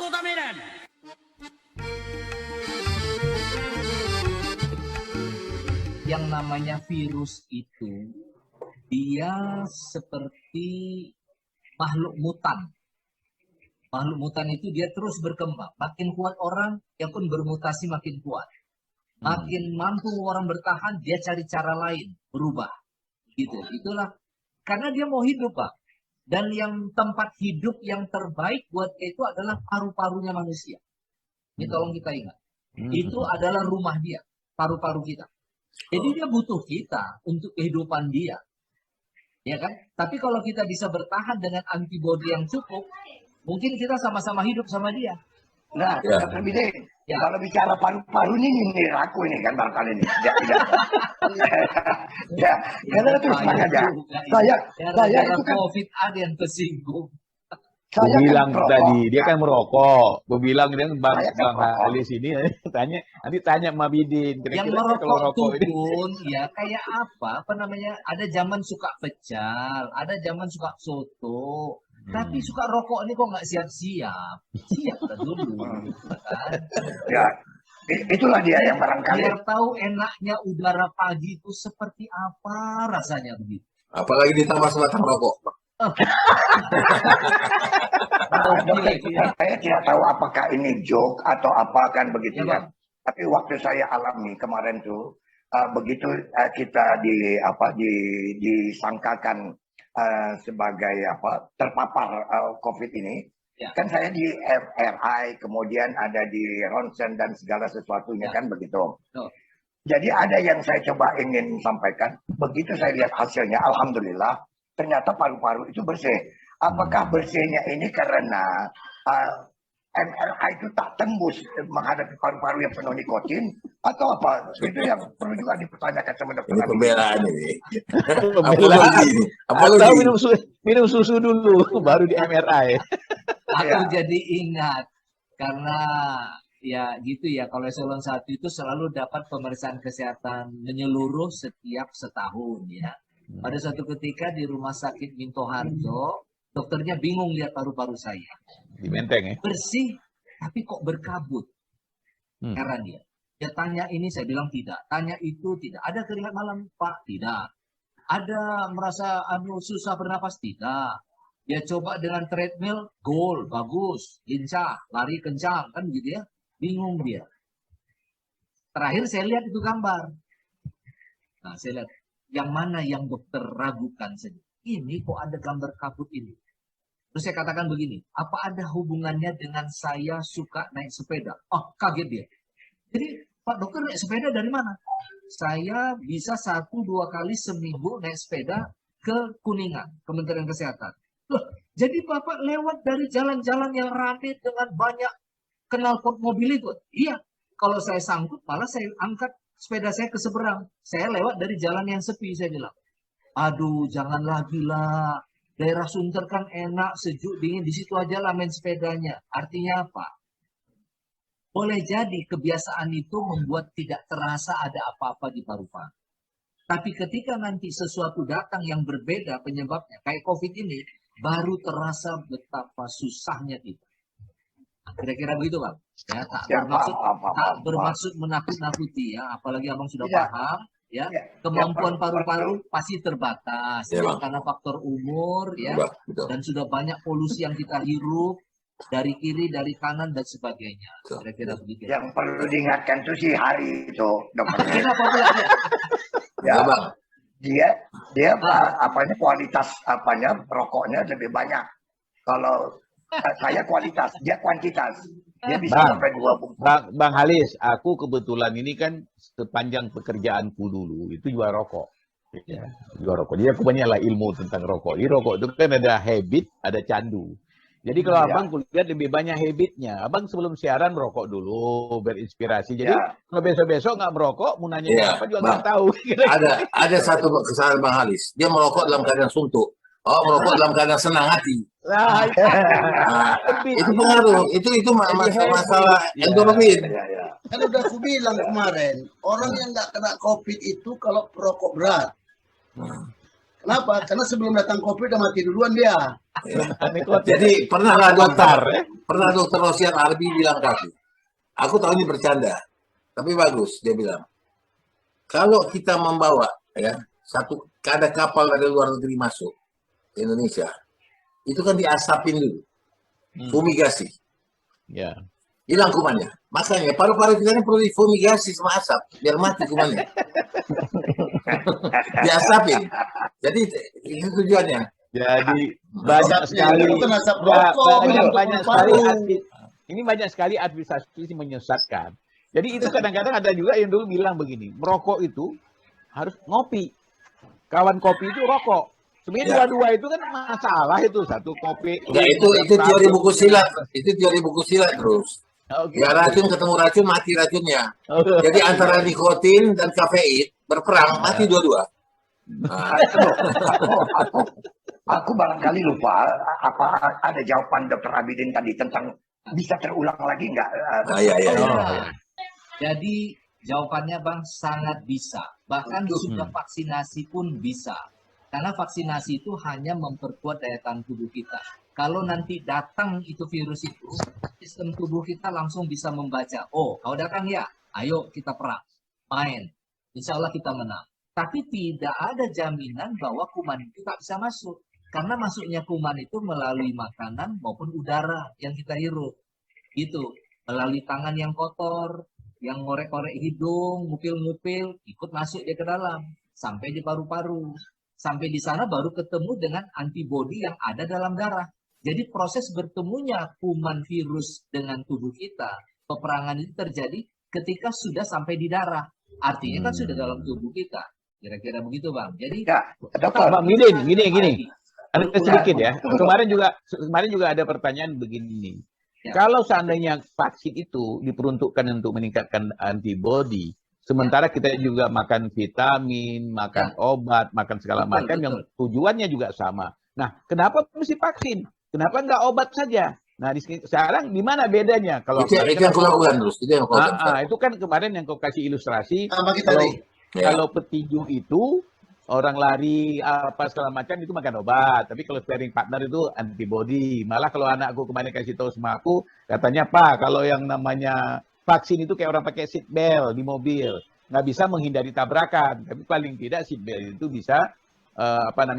contaminant. Yang namanya virus itu, dia seperti makhluk mutan. Makhluk mutan itu dia terus berkembang. Makin kuat orang, dia pun bermutasi makin kuat. Makin mampu orang bertahan, dia cari cara lain, berubah. Gitu. Itulah. Karena dia mau hidup, Pak. Dan yang tempat hidup yang terbaik buat dia itu adalah paru-parunya manusia. Ini tolong kita ingat. Itu adalah rumah dia, paru-paru kita. Jadi dia butuh kita untuk kehidupan dia. Ya kan? Tapi kalau kita bisa bertahan dengan antibodi yang cukup, mungkin kita sama-sama hidup sama dia. Nah, Dr. Bide, kalau bicara paru-paru ini aku ini kan barangkali ini. Ya, karena terus terang aja. Saya itu kan COVID ada yang tersinggung. saya bilang kan tadi perokok, dia kan merokok. Gue bilang dia bang Saya kan perokok. Halis ini nanti tanya sama Bidin Yang kira-kira kalau merokok rokok tuh ini pun ya kayak apa namanya, ada zaman suka pecal, ada zaman suka soto, tapi suka rokok ini kok nggak siap-siap. Siap lah dulu, kan? Ya, itulah dia yang barangkali. Biar tahu enaknya udara pagi itu seperti apa rasanya begitu. Apalagi ditambah sebatang rokok. Saya tidak tahu apakah ini joke atau apa kan begitu Ya, ya. Tapi waktu saya alami kemarin tuh begitu kita disangkakan sebagai terpapar COVID ini, Ya. kan saya di MRI, kemudian ada di ronsen dan segala sesuatunya Ya. kan begitu. Tuh. Jadi ada yang saya coba ingin sampaikan, begitu saya lihat hasilnya, alhamdulillah, ternyata paru-paru itu bersih. Apakah bersihnya ini karena MRI itu tak tembus menghadapi paru-paru yang penuh nikotin, atau apa? Itu yang perlu juga dipertanyakan sama dokter. Ini pembelaan ini. Pembelaan. ini? Atau Apalagi? minum susu dulu baru di MRI. Aku Ya. jadi ingat karena ya gitu ya, kalau eselon 1 itu selalu dapat pemeriksaan kesehatan menyeluruh setiap setahun ya. Pada suatu ketika di rumah sakit Minto Harjo, dokternya bingung lihat paru-paru saya. Di Menteng ya. Bersih, tapi kok berkabut. Heran dia. Dia tanya ini, saya bilang tidak. Tanya itu, tidak. Ada keringat malam, Pak? Tidak. Ada merasa susah bernapas? Tidak. Dia coba dengan treadmill, goal, bagus, lincah, lari kencang, kan gitu ya. Bingung dia. Terakhir saya lihat itu gambar. Nah, saya lihat yang mana yang dokter ragukan saja. Ini kok ada gambar kabut ini. Terus saya katakan begini, apa ada hubungannya dengan saya suka naik sepeda? Oh, kaget dia. Jadi, Pak Dokter naik sepeda dari mana? Saya bisa 1-2 kali seminggu naik sepeda ke Kuningan, Kementerian Kesehatan. Loh, jadi Bapak lewat dari jalan-jalan yang ramai dengan banyak knalpot mobil itu? Iya, kalau saya sanggup, malah saya angkat sepeda saya ke seberang. Saya lewat dari jalan yang sepi, saya bilang. Aduh, jangan lagi lah. Daerah Sunter kan enak, sejuk, dingin. Di situ aja lah main sepedanya. Artinya apa? Boleh jadi kebiasaan itu membuat tidak terasa ada apa-apa di paru-paru. Tapi ketika nanti sesuatu datang yang berbeda penyebabnya, kayak COVID ini, baru terasa betapa susahnya kita. Kira-kira begitu, Bang. Ya, tak bermaksud menakut-nakuti ya, apalagi Abang sudah paham. Ya, kemampuan paru-paru pasti terbatas ya, karena faktor umur ya, dan sudah banyak polusi yang kita hirup dari kiri, dari kanan dan sebagainya. Kira-kira begitu. Yang perlu diingatkan tuh si Hari itu, dokter. Kenapa pula dia? Ya, dia kualitas rokoknya lebih banyak. Kalau saya kualitas, dia kuantitas. Dia bisa sampai 2 bungkus. Bang Halis, aku kebetulan ini kan sepanjang pekerjaanku dulu itu jual rokok. Ya, jual rokok. Jadi aku banyaklah ilmu tentang rokok. Di rokok itu kan ada habit, ada candu. Jadi kalau abang kuliah lebih banyak habitnya. Abang sebelum siaran merokok dulu, berinspirasi. Jadi kalau besok-besok nggak merokok, mau nanya apa juga nggak tahu. Ada satu kesalahan Bang Halis. Dia merokok dalam keadaan suntuk. Oh, merokok dalam keadaan senang hati. Nah, itu pengaruh. Itu masalah endorfin. Kan udah aku bilang kemarin, orang yang nggak kena COVID itu kalau perokok berat. Kenapa? Karena sebelum datang COVID udah mati duluan dia. Jadi pernahlah dokter Pernah dokter Rosian Arbi bilang ke aku tahu ini bercanda, tapi bagus, dia bilang. Kalau kita membawa ya ada kapal dari luar negeri masuk ke Indonesia, itu kan diasapin dulu, fumigasi, Ya. hilang kumannya. Makanya paru-paru kita ini perlu difumigasi sama asap biar mati kumannya. Diasapin. Jadi itu tujuannya. Jadi banyak sekali Bukan asap ya, rokok, banyak sekali paru. ini banyak sekali administrasi menyesatkan. Jadi itu kadang-kadang ada juga yang dulu bilang begini, merokok itu harus ngopi. Kawan kopi itu rokok. Sebenarnya dua-dua itu kan masalah itu, satu kopi. Ya itu teori buku silat. Itu teori buku silat terus. Oke. Ya racun ketemu racun mati racunnya. Jadi antara nikotin dan kafein berperang mati dua-dua. Nah, Aku barangkali lupa apa ada jawaban Dr. Abidin tadi tentang bisa terulang lagi nggak? iya. Nah, jadi jawabannya Bang sangat bisa. Bahkan sudah vaksinasi pun bisa. Karena vaksinasi itu hanya memperkuat daya tahan tubuh kita. Kalau nanti datang itu virus itu, sistem tubuh kita langsung bisa membaca. Oh, kau datang ya? Ayo kita perang. Main. Insya Allah kita menang. Tapi tidak ada jaminan bahwa kuman itu tak bisa masuk. Karena masuknya kuman itu melalui makanan maupun udara yang kita hirup. Gitu. Melalui tangan yang kotor, yang ngorek-ngorek hidung, ngupil-ngupil, ikut masuk dia ke dalam. Sampai di paru-paru. Sampai di sana baru ketemu dengan antibodi yang ada dalam darah. Jadi proses bertemunya kuman virus dengan tubuh kita, peperangan itu terjadi ketika sudah sampai di darah. Artinya kan sudah dalam tubuh kita. Kira-kira begitu Bang. Jadi Ya, dokter. Bang Midin, gini. Ada sedikit ya. Kemarin juga ada pertanyaan begini. Ya. Kalau seandainya vaksin itu diperuntukkan untuk meningkatkan antibodi, sementara kita juga makan vitamin, makan obat, makan segala Betul, macam yang tujuannya juga sama. Nah, kenapa mesti vaksin? Kenapa nggak obat saja? Nah, sekarang di mana bedanya? Kalau Itu yang aku lakukan terus. Itu yang aku lakukan. itu kan kemarin yang kau kasih ilustrasi. Sama kita nih. Kalau petinju itu orang lari apa segala macam itu makan obat, tapi kalau sparring partner itu antibody. Malah kalau anakku kemarin kasih tahu sama aku, katanya Pak, kalau yang namanya vaksin itu kayak orang pakai seat belt di mobil, nggak bisa menghindari tabrakan, tapi paling tidak seat belt itu bisa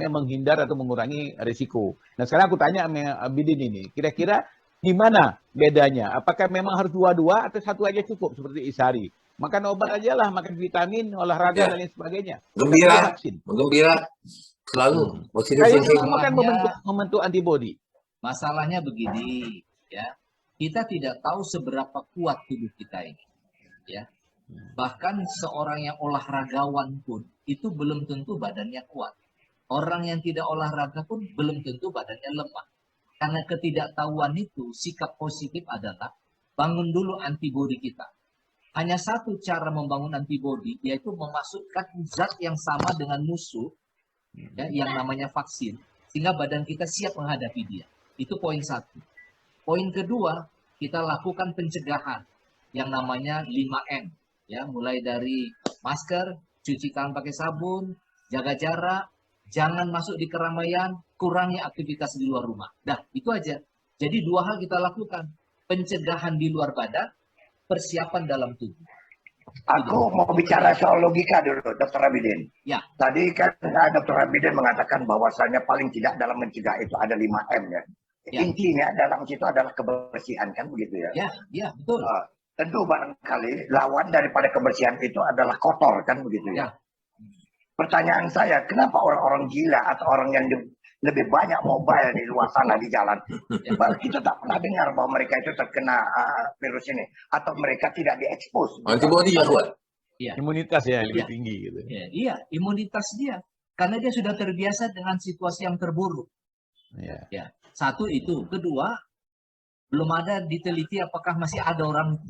menghindar atau mengurangi risiko. Nah sekarang aku tanya sama Abidin ini, kira-kira di mana bedanya? Apakah memang harus dua-dua atau satu aja cukup seperti Isari? Makan obat aja lah, makan vitamin, olahraga dan lain sebagainya. Gembira, selalu positif Kayaknya thinking. semua kan membentuk antibody. masalahnya begini, ya. Kita tidak tahu seberapa kuat tubuh kita ini, ya. Bahkan seorang yang olahragawan pun itu belum tentu badannya kuat. Orang yang tidak olahraga pun belum tentu badannya lemah. Karena ketidaktahuan itu, sikap positif adalah bangun dulu antibodi kita. Hanya satu cara membangun antibodi, yaitu memasukkan zat yang sama dengan musuh, ya, yang namanya vaksin, sehingga badan kita siap menghadapi dia. Itu poin satu. Poin kedua, kita lakukan pencegahan yang namanya 5M. Ya, mulai dari masker, cuci tangan pakai sabun, jaga jarak, jangan masuk di keramaian, kurangi aktivitas di luar rumah. Dah, itu aja. Jadi dua hal kita lakukan. Pencegahan di luar badan, persiapan dalam tubuh. Aku mau bicara soal logika dulu, Dr. Abidin. Ya. Tadi kan Dr. Abidin mengatakan bahwasannya paling tidak dalam mencegah itu ada 5M ya. Intinya dalam situ adalah kebersihan kan begitu ya? Ya, betul. Tentu barangkali lawan daripada kebersihan itu adalah kotor kan begitu ya. Pertanyaan saya, kenapa orang-orang gila atau orang yang lebih banyak mobile di luar sana di jalan, kita tak pernah dengar bahwa mereka itu terkena virus ini atau mereka tidak diekspos. Antibody yang kuat. Ya. Imunitas ya lebih tinggi gitu. Iya, imunitas dia. Karena dia sudah terbiasa dengan situasi yang terburuk. Ya. Satu itu. Kedua, belum ada diteliti apakah masih ada orang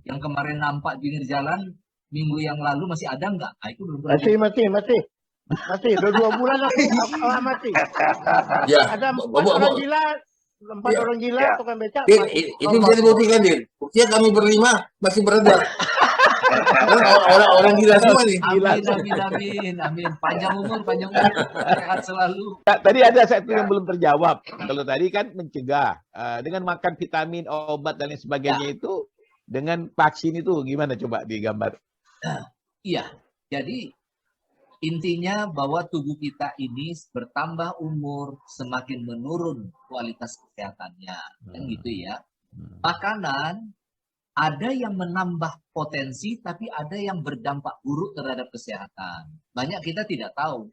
yang kemarin nampak di pinggir jalan minggu yang lalu masih ada nggak? Nah, itu belum pernah. Mati. Udah 2 bulan aku mati. Ya. Ada 4 orang gila, 4 orang gila, tukang becak. Itu bisa dibuktikan, Din. Buktinya kami berlima masih beredar. Orang gila semua nih. Amin. Panjang umur. Sehat selalu. Tadi ada satu yang belum terjawab. Kalau tadi kan mencegah dengan makan vitamin, obat dan lain sebagainya itu dengan vaksin itu gimana coba digambar? Iya. Jadi intinya bahwa tubuh kita ini bertambah umur semakin menurun kualitas kesehatannya. Kan gitu ya. Makanan ada yang menambah potensi tapi ada yang berdampak buruk terhadap kesehatan. Banyak kita tidak tahu.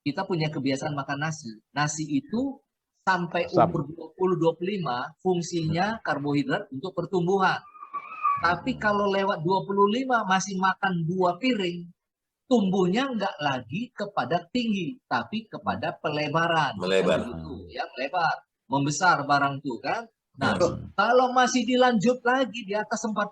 Kita punya kebiasaan makan nasi. Nasi itu sampai umur 20-25 fungsinya karbohidrat untuk pertumbuhan. Tapi kalau lewat 25 masih makan 2 piring, tumbuhnya enggak lagi kepada tinggi, tapi kepada pelebaran. Melebar. Ya, melebar. Membesar barang itu kan. Nah, kalau masih dilanjut lagi di atas 40,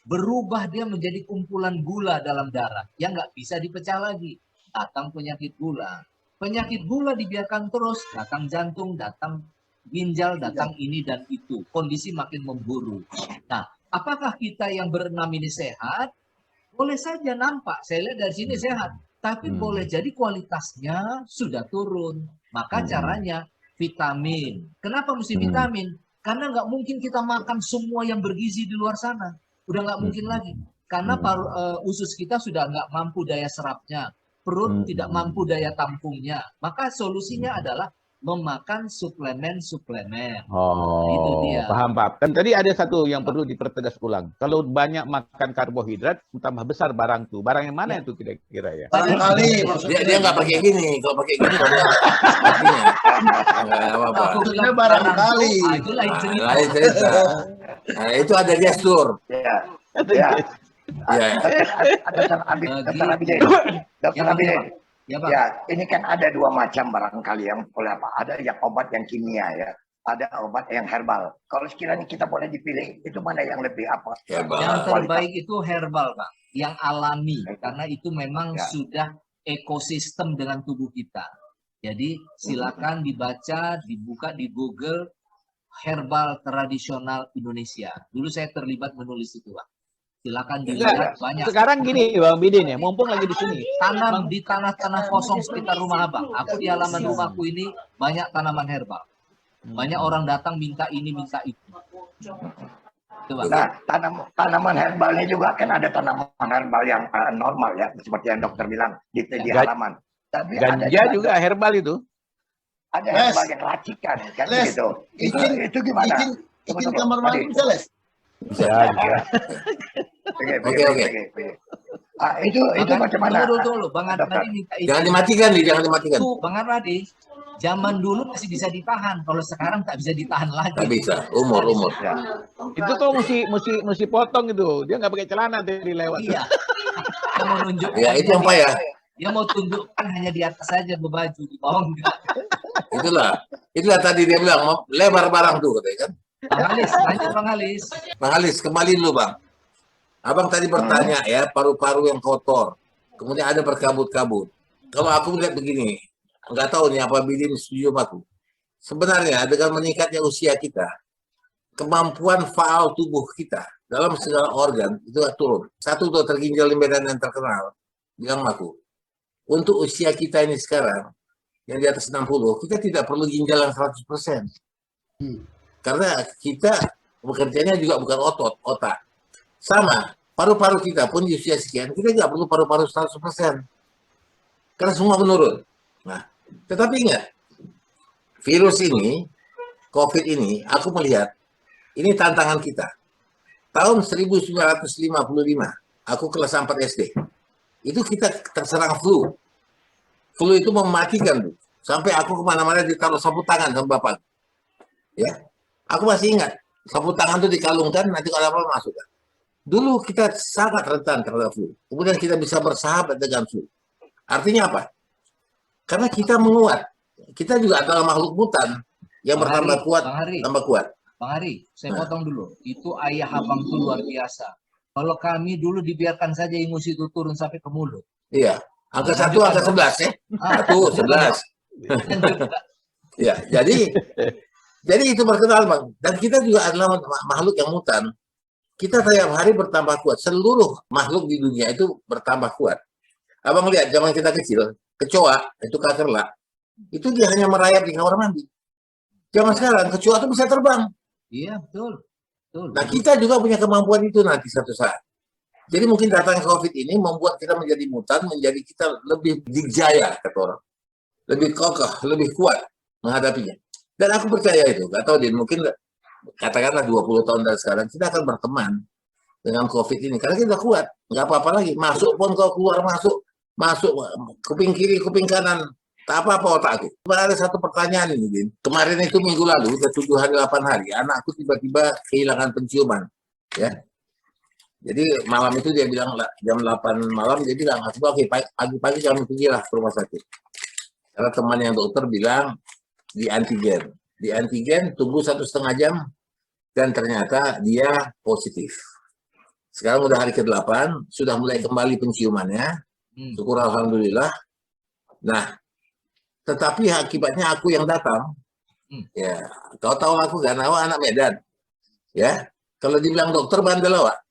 berubah dia menjadi kumpulan gula dalam darah yang nggak bisa dipecah lagi. Datang penyakit gula. Penyakit gula dibiarkan terus, datang jantung, datang ginjal, datang ini dan itu. Kondisi makin memburuk. Nah, apakah kita yang berenam ini sehat? Boleh saja nampak, saya lihat dari sini sehat. Tapi boleh jadi kualitasnya sudah turun. Maka caranya vitamin. Kenapa mesti vitamin? Karena nggak mungkin kita makan semua yang bergizi di luar sana. Udah nggak mungkin lagi. Karena usus kita sudah nggak mampu daya serapnya. Perut tidak mampu daya tampungnya. Maka solusinya adalah memakan suplemen-suplemen. Itu dia. Paham Pak. Dan tadi ada satu yang perlu dipertegas ulang. Kalau banyak makan karbohidrat, tambah besar barang tuh. Barang yang mana itu kira-kira ya? Barangkali Dia nggak pakai gini. Kalau pakai gini banyak. Nggak apa-apa. maksudnya barangkali. Itu lain cerita. Lain cerita. Nah, itu ada gestur. Ya. Ya. Ya. Dokter Abidin. Dokter Abidin. Ya, Pak. Ya, ini kan ada 2 macam barangkali yang boleh apa? Ada yang obat yang kimia ya, ada obat yang herbal. Kalau sekiranya kita boleh dipilih, itu mana yang lebih apa? Herbal. Yang Kualitas. terbaik itu herbal, Pak. Yang alami. Karena itu memang sudah ekosistem dengan tubuh kita. Jadi silakan dibaca, dibuka di Google, herbal tradisional Indonesia. Dulu saya terlibat menulis itu, Pak. Silakan dilihat banyak. Sekarang gini Bang Bidin ya, mumpung lagi di sini. Tanam di tanah-tanah kosong sekitar rumah Abang. Aku di halaman rumahku ini banyak tanaman herbal. Banyak orang datang minta ini, minta itu. Coba. Nah, tanaman herbalnya juga kan ada tanaman herbal yang normal ya, seperti yang dokter bilang di halaman. Tapi Ganja ada juga herbal itu. Ada herbal yang racikan kan Les, gitu. Itu gimana? Izin kamar mandi bisa, Les? Ya, Oke. Itu macam mana? Tunggu, Bang Arnadi minta izin. Jangan dimatikan nih, jangan dimatikan. Tuh, Bang Arnadi, zaman dulu masih bisa ditahan. Kalau sekarang tak bisa ditahan lagi. Tak bisa, umur. Ya. Itu tuh mesti potong itu. Dia nggak pakai celana dari lewat. Iya. Dia mau nunjukkan. Ya, itu yang payah. Dia mau tunjukkan hanya di atas saja berbaju, di bawah enggak. Itulah tadi dia bilang mau lebar barang tuh katanya kan. Bang Alis, lanjut Bang Alis. Bang Alis, kembali dulu Bang. Abang tadi bertanya ya, paru-paru yang kotor. Kemudian ada berkabut-kabut. Kalau aku melihat begini, nggak tahu nih apa Bidin setuju sama aku. Sebenarnya dengan meningkatnya usia kita, kemampuan faal tubuh kita dalam segala organ itu turun. Satu dokter ginjal Medan yang terkenal bilang sama aku, untuk usia kita ini sekarang, yang di atas 60, kita tidak perlu ginjal yang 100%. Karena kita bekerjanya juga bukan otak. Sama, paru-paru kita pun di usia sekian, kita nggak perlu paru-paru 100%. Karena semua menurun. Nah, tetapi ingat, virus ini, COVID ini, aku melihat, ini tantangan kita. Tahun 1955, aku kelas 4 SD. Itu kita terserang flu. Flu itu mematikan, Bu. Sampai aku kemana-mana ditaruh sapu tangan sama bapak. Ya, aku masih ingat, sapu tangan itu dikalungkan, nanti kalau apa masukkan. Dulu kita sangat rentan terhadap flu. Kemudian kita bisa bersahabat dengan flu. Artinya apa? Karena kita menguat. Kita juga adalah makhluk mutan yang bertambah kuat, tambah kuat. Bang Hari, saya potong dulu. Itu ayah abang itu luar biasa. Kalau kami dulu dibiarkan saja ingus itu turun sampai ke mulut. Iya. Angka 1, angka 11 ya. 1, 11. Ya, jadi itu berkenal Bang. Dan kita juga adalah makhluk yang mutan. Kita tiap hari bertambah kuat. Seluruh makhluk di dunia itu bertambah kuat. Abang lihat zaman kita kecil, kecoa, itu kakerlak, itu dia hanya merayap di kamar mandi. Zaman sekarang, kecoa itu bisa terbang. Iya, betul. Betul. Nah, kita juga punya kemampuan itu nanti satu saat. Jadi mungkin datang COVID ini membuat kita menjadi mutan, menjadi kita lebih dijaya, kata orang. Lebih kokoh, lebih kuat menghadapinya. Dan aku percaya itu. Gak tahu, Din, mungkin katakanlah 20 tahun dari sekarang, kita akan berteman dengan COVID ini. Karena kita kuat. Nggak apa-apa lagi. Masuk pun kau keluar, masuk kuping kiri, kuping kanan. Tak apa-apa otakku. Cuma ada satu pertanyaan ini, Din. Kemarin itu minggu lalu, udah 7 hari, 8 hari, anakku tiba-tiba kehilangan penciuman. Ya. Jadi malam itu dia bilang jam 8 malam, dia bilang, oke, pagi-pagi kami pergilah ke rumah sakit. Karena teman yang dokter bilang di antigen. Di antigen tunggu 1,5 jam dan ternyata dia positif. Sekarang udah hari ke-8, sudah mulai kembali penciumannya. Syukur alhamdulillah. Nah, tetapi akibatnya aku yang datang. Ya, kau tahu aku kan, awak anak Medan. Ya, kalau dibilang dokter bandel awak.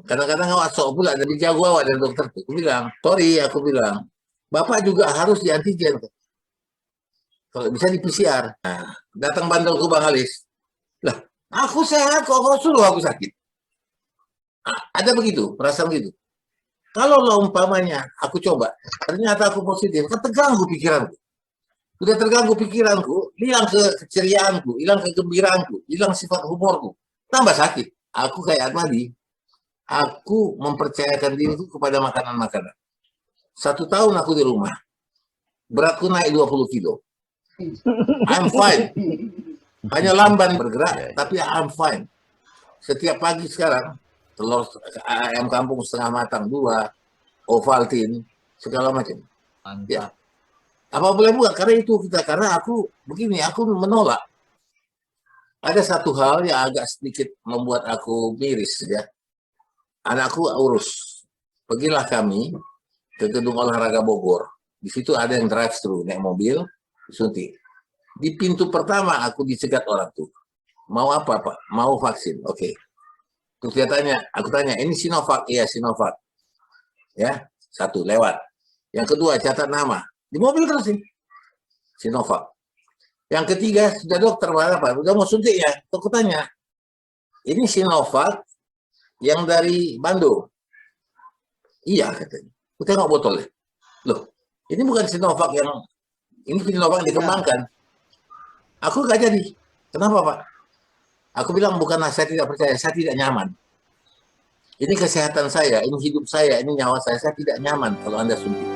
Kadang-kadang awak sok pula dari jago awak dari dokter. Aku bilang, sorry, aku bilang, Bapak juga harus di antigen. Kalau bisa di PCR. Nah, datang bandelku Bang Alis. Lah, aku sehat kok suruh aku sakit. Nah, ada begitu, perasaan begitu. Kalau umpamanya aku coba, ternyata aku positif, kan terganggu pikiranku. Sudah terganggu pikiranku, hilang keceriaanku, hilang kegembiraanku, hilang sifat humorku. Tambah sakit. Aku kayak tadi, aku mempercayakan diriku kepada makanan-makanan. 1 tahun aku di rumah, beratku naik 20 kilo. I'm fine. Hanya lamban bergerak, tapi I'm fine. Setiap pagi sekarang, telur ayam kampung setengah matang 2, Ovaltine, segala macam. Ya. Apa boleh buat? Karena itu karena aku begini, aku menolak. Ada satu hal yang agak sedikit membuat aku miris ya. Anakku urus. Pergilah kami ke gedung olahraga Bogor. Di situ ada yang drive-thru, naik mobil, suntik. Di pintu pertama aku dicegat orang tuh. Mau apa, Pak? Mau vaksin. Oke. Terus dia tanya, aku tanya, ini Sinovac? Iya, Sinovac. Ya, 1 lewat. Yang kedua, catat nama. Di mobil terus sih. Sinovac. Yang ketiga, sudah dokter, apa? Udah mau suntik ya? Aku tanya, ini Sinovac yang dari Bandung? Iya, katanya. Aku tengok botolnya. Loh, ini bukan Sinovac yang ini Sinovac dikembangkan. Aku gak jadi. Kenapa, Pak? Aku bilang bukanlah saya tidak percaya, saya tidak nyaman. Ini kesehatan saya, ini hidup saya, ini nyawa saya tidak nyaman kalau Anda suntik.